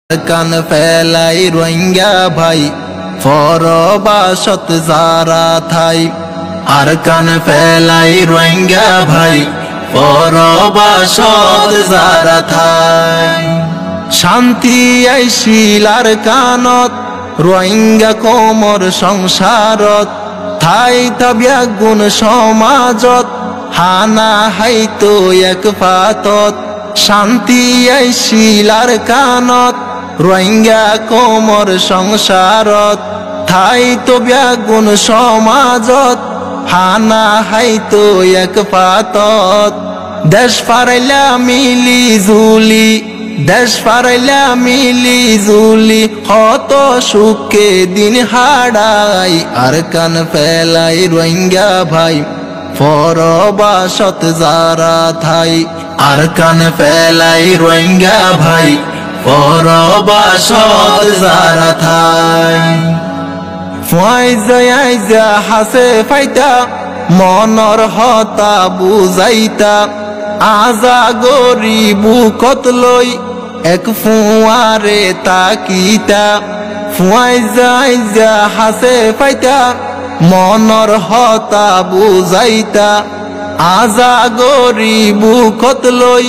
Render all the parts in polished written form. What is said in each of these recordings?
কান ফেলাই রোহিঙ্গা ভাই পরবাসত যারা থাই আর কান ফেলাই রোহিঙ্গা ভাই পরবাসত যারা থাই শান্তি আইছিল আর কানত রোহিঙ্গা কোমর সংসারত থাই তাবিয়া গুণ সমাজত হানা হাইতো এক পাতত শান্তি আইছিল আর কানত রোহিঙ্গা কোমর সংসারত থাই তো ব্যাগুণ সমাজত হানা হাইতো এক পাতত দেশ ফারাইলা মিলি জুলি দেশ ফারাইলা মিলি জুলি কত সুখে দিন হাড়াই আর কান ফেলাই রোহিঙ্গা ভাই পরবাসত যারা থাই আর কান ফেলাই রোহিঙ্গা ভাই পরবাসত যারা থাই ফাইজা হাসে ফাইতা মনর হতা বুঝাইতা আজা গরিবু কতলই এক ফুয়ারে তাকিতা ফাইজা হাসে ফাইতা মনর হতা বুঝাইতা আজা গরিবু কতলই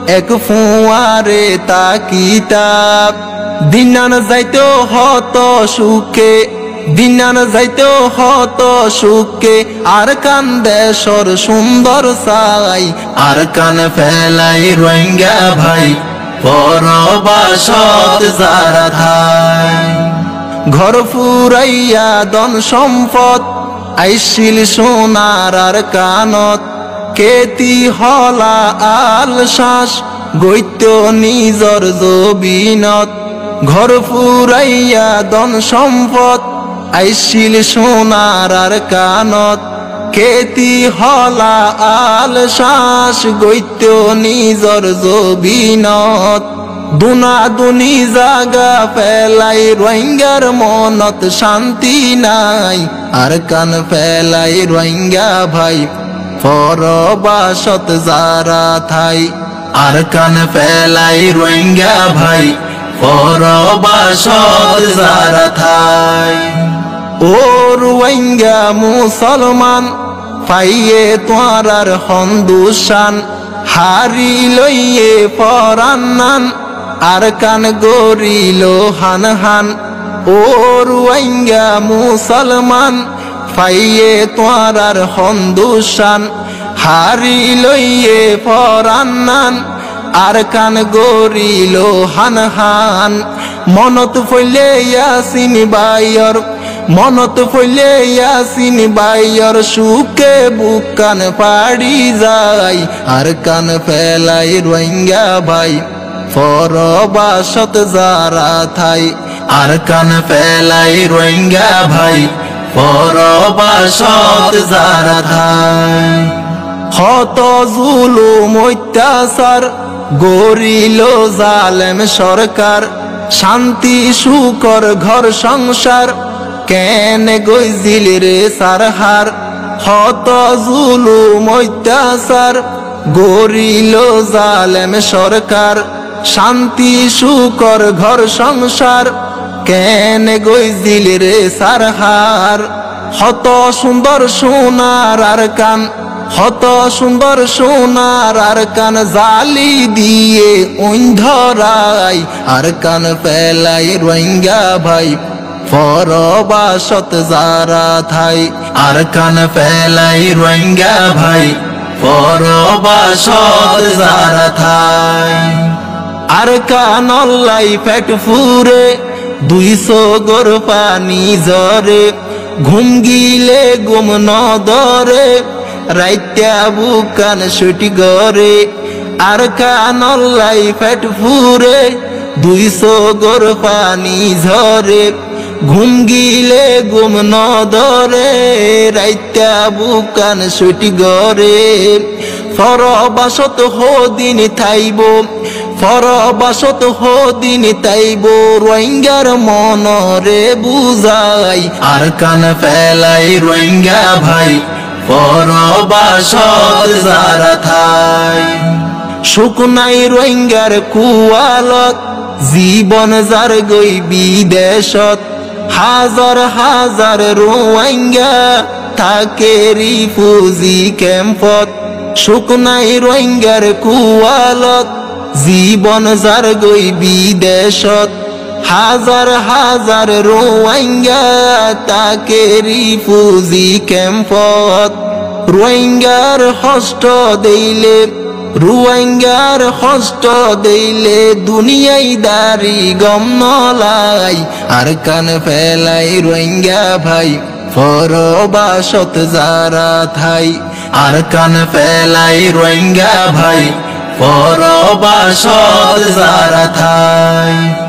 এক ফুয়ারে তাকিতা দিনান যাইতো হত সুখে দিনান যাইতো হত সুখে আর কান দেশর সুন্দর চাই আর কান ফেলাই রোহিঙ্গা ভাই পরবাসত যারা থাই ঘর ফুরাইয়া দন সম্পদ আইছিল সোনার আর কানত কেতি হলা আল শ্বাস গৈত্য নিজর জবিনত ঘর ফুরাইয়া দন সম্পদ আইছিল সোনার আর কানত কেতি হলা আল শ্বাস গৈত্য নিজর জবিনত দুনা দুনি জাগা ফেলাই রোহিঙ্গার মনত শান্তি নাই আর কান ফেলাই রোহিঙ্গা ভাই পরবাসত যারা থাই আর কান ফেলাই রোহিঙ্গা ভাই পরবাসত যারা থাই ও রোহিঙ্গা মুসলমান পাইয়ে তোয়ার হন্দুসান হারি লইয়ে পরান্নান আর কান গরিল হান হান ও রোহিঙ্গা মুসলমান পাইয়ে তোয়ার হন্দুসান হারি লইয়ে পরান্নান আর কান গরিল হান হান মনত ফইলে ইয়াসিন বাইয়র মনত ফইলে ইয়াসিন বাইয়র সুখে বুকান পাড়ি যায় আর কান ফেলাই রোহিঙ্গা ভাই পরবাসত যারা থাই আর কান ফেলাই রোহিঙ্গা ভাই পরবাসত যারা থাই হত জুলুম অত্যাচার গরিল জালেম সরকার শান্তি সুকর ঘর সংসার কেন গইজিল রে সারহার হত জুলুম অত্যাচার গরিল জালেম সরকার শান্তি সুকর ঘর সংসার কেন গইজিল রে সারহার হত সুন্দর সোনার আর কান হত সুন্দর সোনার আর কান জালি দিয়ে অন্ধরাই আর কান ফেলাই রোহিঙ্গা ভাই পরবাসত যারা থাই আর কান ফেলাই রোহিঙ্গা ভাই পরবাসত যারা থাই আর কান অল্লাই পেট ফুরে 200 গর পানি জরে ঘুম গিলে গুম নদরে রাইত্যা বুকান ছুটি গরে আর কান অল্লাই পেট ফুরে 200 গর পানি ঝরে ঘুম গিলে গুম নদরে রাইত্যা বুকান ছুটি গরে পরবাসত হদিন থাইব পরবাসত হদিন তাইব রোহিঙ্গার মনরে বুঝাই আর কান ফেলাই রোহিঙ্গা ভাই পরবাসত যারা থাই সুখ নাই রোহিঙ্গার কুয়ালত জীবন যার গই বিদেশত হাজার হাজার রোহিঙ্গা থাকে রিফিউজি ক্যাম্পত সুখ নাই রোহিঙ্গার কুয়ালত জীবন যার গই বিদেশত হাজার হাজার রোহিঙ্গা থাকে রিফিউজি ক্যাম্পত রোহিঙ্গার হস্ত দিলে রোহিঙ্গার হস্ত দিলে দুনিয়ায় দারি গম নলাই আর কান ফেলাই রোহিঙ্গা ভাই পরবাসত যারা থাই আর কান ফেলাই রোহিঙ্গা ভাই পরবাসত যারা থাই।